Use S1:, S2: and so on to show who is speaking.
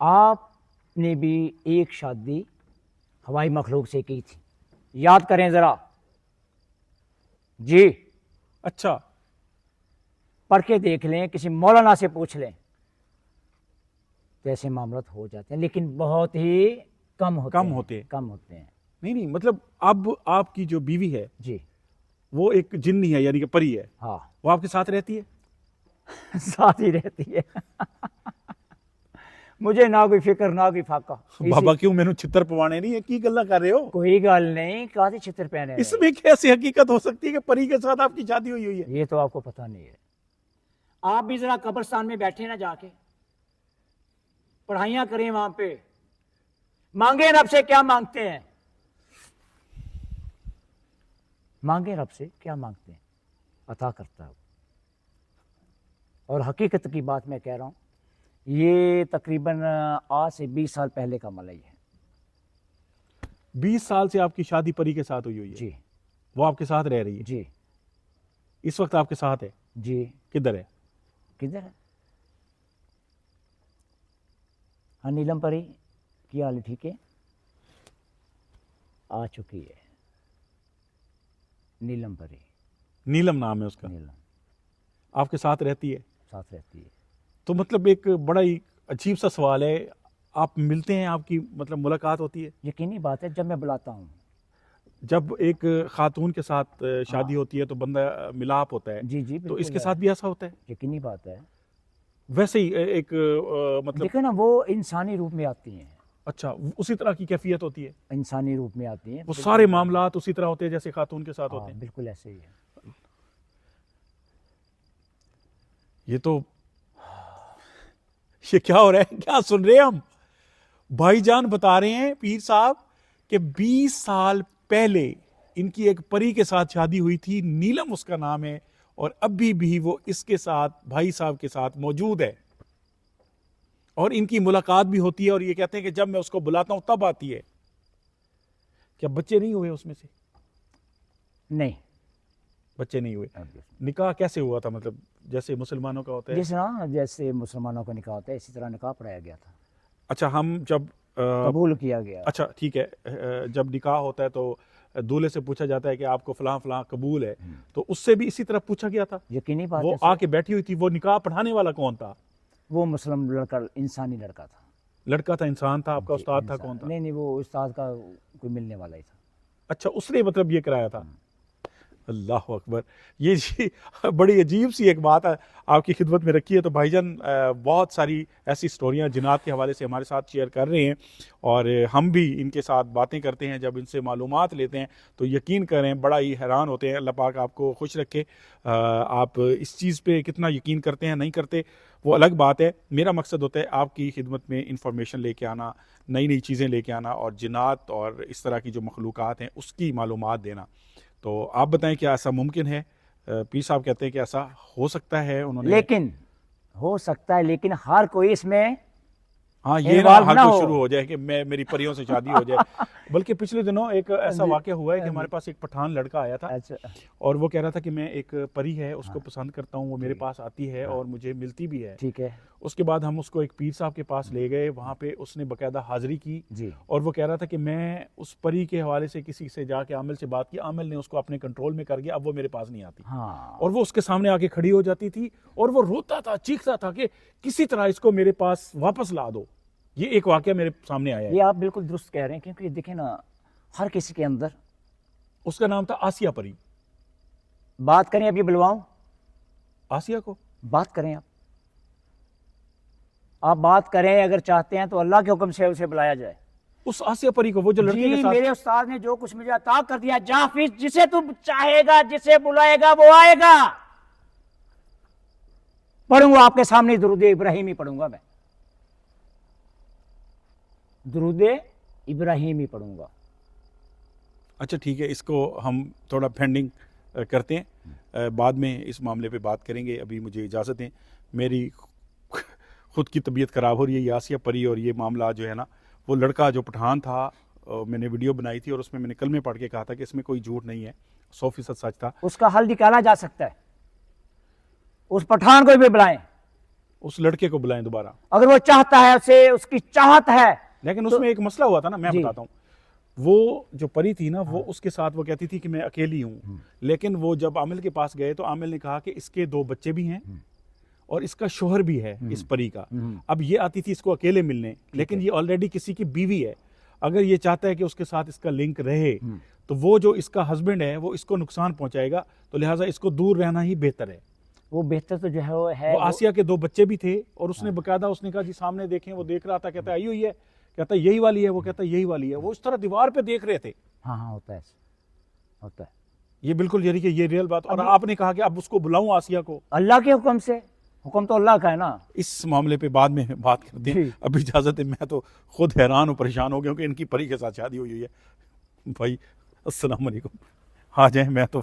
S1: آپ نے بھی ایک شادی ہوائی مخلوق سے کی تھی، یاد کریں ذرا. جی
S2: اچھا
S1: پڑھ کے دیکھ لیں، کسی مولانا سے پوچھ لیں، تو ایسے معاملات ہو جاتے ہیں، لیکن بہت ہی کم ہوتے ہیں.
S2: نہیں مطلب اب آپ کی جو بیوی ہے
S1: جی
S2: وہ ایک جنی ہے، یعنی کہ پری ہے،
S1: ہاں
S2: وہ آپ کے ساتھ رہتی ہے؟
S1: ساتھ ہی رہتی ہے. مجھے نہ کوئی فکر نہ کوئی فاقہ.
S2: بابا کیوں مینوں چھتر پوانے نہیں ہے کی گلا کر رہے ہو؟
S1: کوئی گل نہیں، کہاں چھتر پہنے
S2: اس میں کیسی حقیقت ہو سکتی ہے کہ پری کے ساتھ آپ کی شادی ہوئی ہے؟
S1: یہ تو آپ کو پتہ نہیں ہے. آپ بھی ذرا قبرستان میں بیٹھے نا، جا کے پڑھائیاں کریں وہاں پہ، مانگے رب سے کیا مانگتے ہیں، مانگے رب سے کیا مانگتے ہیں، عطا کرتا ہے. اور حقیقت کی بات میں کہہ رہا ہوں، یہ تقریباً آج سے 20 سال پہلے کا عمل ہے.
S2: 20 سال سے آپ کی شادی پری کے ساتھ ہوئی ہے؟
S1: جی
S2: وہ آپ کے ساتھ رہ رہی ہے
S1: جی
S2: اس وقت؟ آپ کے ساتھ ہے؟
S1: جی.
S2: کدھر ہے؟
S1: کدھر ہے؟ ہاں نیلم پری کی حال ہے؟ ٹھیک ہے، آ چکی ہے نیلم پری.
S2: نیلم نام ہے اس کا.
S1: نیلم
S2: آپ کے ساتھ رہتی ہے؟
S1: ساتھ رہتی ہے.
S2: تو مطلب ایک بڑا ہی عجیب سا سوال ہے، آپ ملتے ہیں، آپ کی مطلب ملاقات ہوتی ہے؟
S1: یقینی بات ہے، جب میں بلاتا ہوں.
S2: جب ایک خاتون کے ساتھ شادی ہوتی ہے تو بندہ ملاپ ہوتا ہے،
S1: جی جی
S2: تو اس
S1: بالکل
S2: کے
S1: ہے.
S2: ساتھ بھی ایسا ہوتا ہے؟
S1: یقینی بات ہے.
S2: ویسے ہی ایک مطلب
S1: دیکھیں نا، وہ انسانی روپ میں آتی ہیں،
S2: اچھا اسی طرح کی کیفیت ہوتی ہے؟
S1: انسانی روپ میں آتی ہیں.
S2: وہ سارے معاملات اسی طرح ہوتے ہیں جیسے خاتون کے ساتھ ہوتے ہیں؟
S1: بالکل ایسے ہی ہے.
S2: یہ تو یہ کیا ہو رہا ہے؟ کیا سن رہے ہیں ہم؟ بھائی جان بتا رہے ہیں پیر صاحب کہ 20 سال پہلے ان کی ایک پری کے ساتھ شادی ہوئی تھی، نیلم اس کا نام ہے، اور ابھی بھی وہ اس کے ساتھ بھائی صاحب کے ساتھ موجود ہے، اور ان کی ملاقات بھی ہوتی ہے، اور یہ کہتے ہیں کہ جب میں اس کو بلاتا ہوں تب آتی ہے. کیا بچے نہیں ہوئے اس میں سے؟
S1: نہیں،
S2: بچے نہیں ہوئے. نکاح کیسے ہوا تھا؟ مطلب جیسے مسلمانوں کا ہوتا ہے؟
S1: جیسے مسلمانوں کا نکاح ہوتا ہے اسی طرح نکاح پڑھایا گیا تھا.
S2: اچھا ہم جب
S1: قبول کیا گیا.
S2: اچھا ٹھیک ہے، جب نکاح ہوتا ہے تو دولہے سے پوچھا جاتا ہے کہ آپ کو فلاں فلاں قبول ہے، تو اس سے بھی اسی طرح پوچھا گیا تھا؟
S1: یقینی بات
S2: وہ
S1: ہے.
S2: آ کے بیٹھی ہوئی تھی، وہ نکاح پڑھانے والا کون تھا؟
S1: وہ مسلم لڑکا، انسانی لڑکا تھا.
S2: لڑکا تھا، انسان تھا. آپ کا استاد تھا کون تھا؟
S1: نہیں وہ استاد کا کوئی ملنے والا ہی تھا.
S2: اچھا اس نے مطلب یہ کرایا تھا. اللہ اکبر. یہ بڑی عجیب سی ایک بات ہے آپ کی خدمت میں رکھی ہے. تو بھائی جان بہت ساری ایسی سٹوریاں جنات کے حوالے سے ہمارے ساتھ شیئر کر رہے ہیں، اور ہم بھی ان کے ساتھ باتیں کرتے ہیں. جب ان سے معلومات لیتے ہیں تو یقین کریں بڑا ہی حیران ہوتے ہیں. اللہ پاک آپ کو خوش رکھے. آپ اس چیز پہ کتنا یقین کرتے ہیں نہیں کرتے وہ الگ بات ہے. میرا مقصد ہوتا ہے آپ کی خدمت میں انفارمیشن لے کے آنا، نئی نئی چیزیں لے کے آنا، اور جنات اور اس طرح کی جو مخلوقات ہیں اس کی معلومات دینا. تو آپ بتائیں کیا ایسا ممکن ہے؟ پیر صاحب کہتے ہیں کہ ایسا ہو سکتا ہے. انہوں نے
S1: لیکن ہو سکتا ہے، لیکن ہر کوئی اس میں
S2: ہاں یہ نہ ہر کوئی شروع ہو جائے کہ میری پریوں سے شادی ہو جائے. بلکہ پچھلے دنوں ایک ایسا واقعہ ہوا ہے کہ ہمارے پاس ایک پٹھان لڑکا آیا تھا، اور وہ کہہ رہا تھا کہ میں ایک پری ہے اس کو پسند کرتا ہوں، وہ میرے پاس آتی ہے اور مجھے ملتی بھی ہے.
S1: ٹھیک ہے.
S2: اس کے بعد ہم اس کو ایک پیر صاحب کے پاس لے گئے، وہاں پہ اس نے باقاعدہ حاضری کی، اور وہ کہہ رہا تھا کہ میں اس پری کے حوالے سے کسی سے جا کے عامل سے بات کی، عامل نے اس کو اپنے کنٹرول میں کر گیا، اب وہ میرے پاس نہیں آتی. اور وہ اس کے سامنے آ کے کھڑی ہو جاتی تھی اور وہ روتا تھا، چیختا تھا کہ کسی طرح اس کو میرے پاس واپس لا دو. یہ ایک واقعہ میرے سامنے آیا ہے.
S1: یہ آپ بالکل درست کہہ رہے ہیں، کیونکہ دیکھیں نا ہر کسی کے اندر.
S2: اس کا نام تھا آسیہ پری.
S1: بات کریں، اب یہ بلواؤں
S2: آسیہ کو؟
S1: بات کریں آپ بات کریں، اگر چاہتے ہیں تو اللہ کے حکم سے اسے بلایا جائے.
S2: اس آسیہ پری کو، وہ جو لڑکے کے ساتھ؟
S1: میرے استاد نے جو کچھ مجھے عطا کر دیا، جا حافظ جسے تو چاہے گا، جسے بلائے گا وہ آئے گا. پڑھوں گا آپ کے سامنے درود ابراہیمی پڑھوں گا، میں درود ابراہیمی پڑھوں گا.
S2: اچھا ٹھیک ہے، اس کو ہم تھوڑا پینڈنگ کرتے ہیں، بعد میں اس معاملے پہ بات کریں گے. ابھی مجھے اجازت دیں، میری خود کی طبیعت خراب ہو رہی ہے. یہ آسیہ پری اور یہ معاملہ جو ہے نا، وہ لڑکا جو پٹھان تھا، میں نے ویڈیو بنائی تھی اور اس میں نے کلمے پڑھ کے کہا تھا کہ اس میں کوئی جھوٹ نہیں ہے، 100% سچ تھا.
S1: اس کا حل نکالا جا سکتا ہے، اس پٹھان کو بھی بلائیں.
S2: اس لڑکے کو بلائیں دوبارہ.
S1: اگر وہ چاہتا ہے اسے اس کی چاہت ہے.
S2: لیکن اس میں ایک مسئلہ ہوا تھا نا, میں بتاتا ہوں. وہ جو پری تھی نا, وہ اس کے ساتھ وہ کہتی تھی کہ میں اکیلی ہوں, لیکن وہ جب عامل کے پاس گئے تو عامل نے کہا کہ اس کے 2 بچے بھی ہیں اور اس کا شوہر بھی ہے اس پری کا. اب یہ آتی تھی اس کو اکیلے ملنے, لیکن یہ آلریڈی کسی کی بیوی ہے. اگر یہ چاہتا ہے کہ اس کے ساتھ اس کا لنک رہے تو وہ جو اس کا ہسبینڈ ہے وہ اس کو نقصان پہنچائے گا, تو لہٰذا اس کو دور رہنا ہی بہتر ہے.
S1: وہ بہتر تو جو ہے وہ ہے.
S2: وہ آسیہ کے 2 بچے بھی تھے اور اس نے باقاعدہ اس نے کہا جی سامنے دیکھیں, وہ دیکھ رہا تھا, کہتا ہے آئی ہوئی ہے, کہتا ہے یہی والی ہے, وہ کہتا ہے یہی والی ہے. وہ اس طرح دیوار پہ دیکھ رہے تھے.
S1: ہاں ہوتا ہے, ہوتا ہے
S2: یہ بالکل یعنی کہ یہ ریئل بات. اور آپ نے کہا کہ اب اس کو بلاؤں آسیہ کو.
S1: اللہ کے حکم سے. حکم تو اللہ کا ہے نا.
S2: اس معاملے پہ بعد میں بات کرتے ہیں. ابھی اجازت ہے, میں تو خود حیران اور پریشان ہو گیا کہ ان کی پری کے ساتھ شادی ہوئی ہے. بھائی السلام علیکم, آ جائیں, میں تو